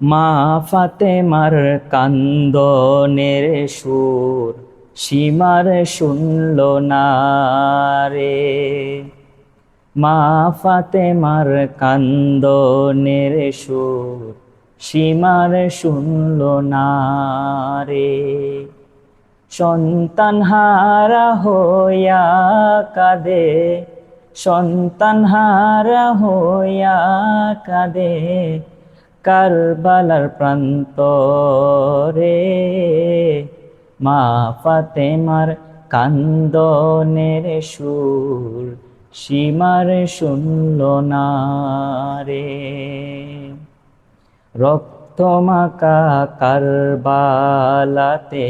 মা ফাতেমার কান্দনের সুর সীমার শুনল না রে। মা ফাতেমার কান্দনের সুর সীমার শুনল না রে। সন্তান হারা হইয়া কাঁদে, সন্তান হারা হইয়া কাঁদে কারবালার প্রান্তরে। মা ফাতেমার কান্দনের সুর সীমার শুনল না রে। রক্তমাখা কারবালাতে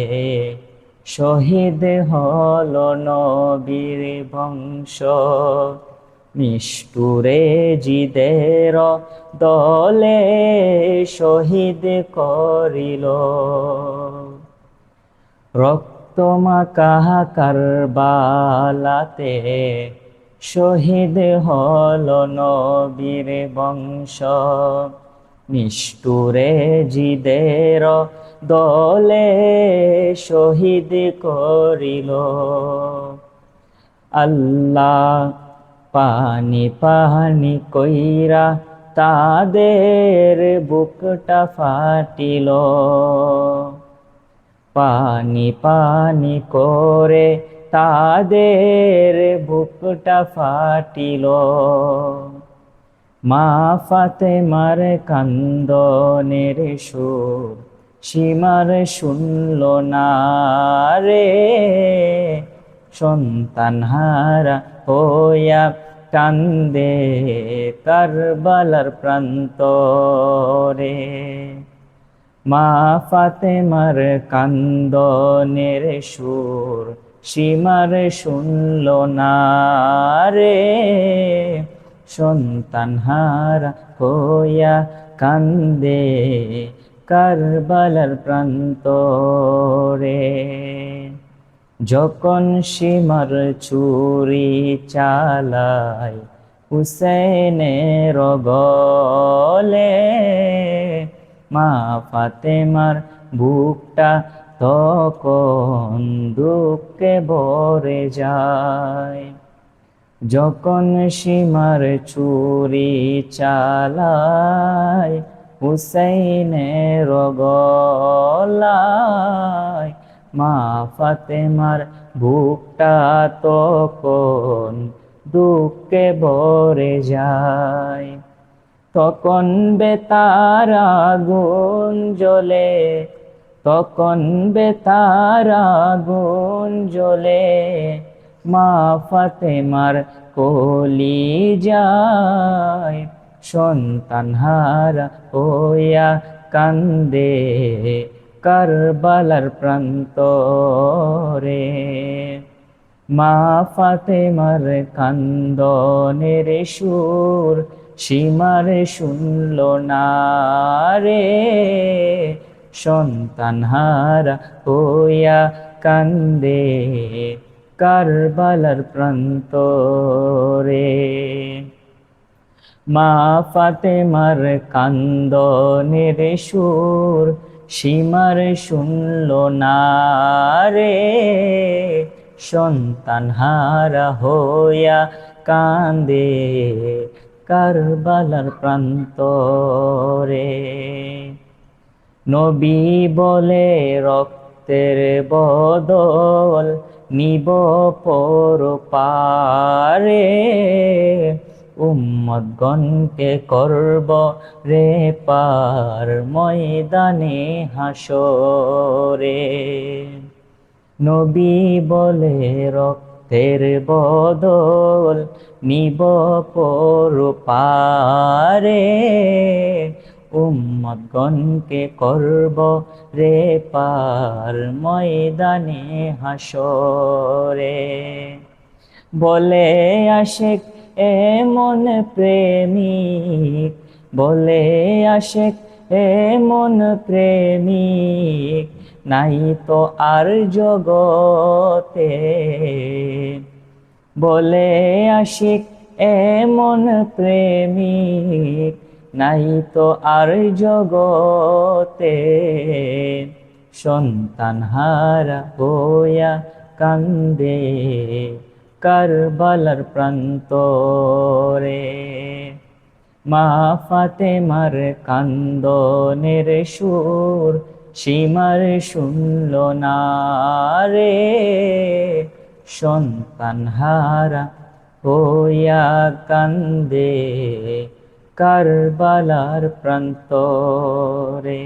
শহীদ হল নবীর বংশ। নিষ্ঠুরে জিদের দলে শহীদ করিল। রক্তমাখা কারবালাতে শহীদ হল নবীর বংশ। নিষ্ঠুরে জিদের দলে শহীদ করিল। আল্লাহ পানি পানি কইরা তাদের বুকটা ফাটিল। পানি পানি করে তাদের বুকটা ফাটিল। মা ফাতেমার কান্দনের সুর সীমার শুনল না রে। সন্তান হারা হইয়া কান্দে কারবালার প্রান্তরে। মা ফাতেমার কান্দনের সুর সীমার শুনল না রে। সন্তান হারা হইয়া কান্দে কারবালার প্রান্তরে। যখন সীমার ছুরি চালায় হুসেনের গলে, মা ফাতেমার বুকটা তখন দুঃখে ভরে যায়। যখন সীমার ছুরি চালায় হুসেনের গলায়, মা ফাতেমার বুকটা তখন দুঃখে ভরে যায়। তখন বেতার আগুন জ্বলে, তখন বেতার আগুন জ্বলে মা ফাতেমার কলিজায়। সন্তান হারা হইয়া কান্দে কারবালার প্রান্তরে। মা ফাতেমার কান্দনের সুর সীমার শুনল না রে। সন্তান হারা হইয়া কান্দে কারবালার প্রান্তরে। মা ফাতেমার কান্দনের সুর সীমার শুনল না রে। সন্তান হারা হইয়া কান্দে কারবালার প্রান্তরে। নবী বলে রক্তের বদল নিব পরপারে। উম্মতগণকে করব রে পার ময়দানে হাসরে। নবী বলে রক্তের বদল নিব পরপারে। উম্মতগণকে করব রে পার ময়দানে হাসরে। বলে আশিক এমন প্রেমিক, বলে আশিক এমন প্রেমিক নাই তো আর জগতে। বলে আশিক এমন প্রেমিক নাই তো আর জগতে, সন্তান হারা হইয়া কান্দে কারবালার প্রান্তরে। মা ফাতেমার কান্দনের সুর সীমার শুনল না রে, সন্তান হারা হইয়া কান্দে কারবালার প্রান্তরে।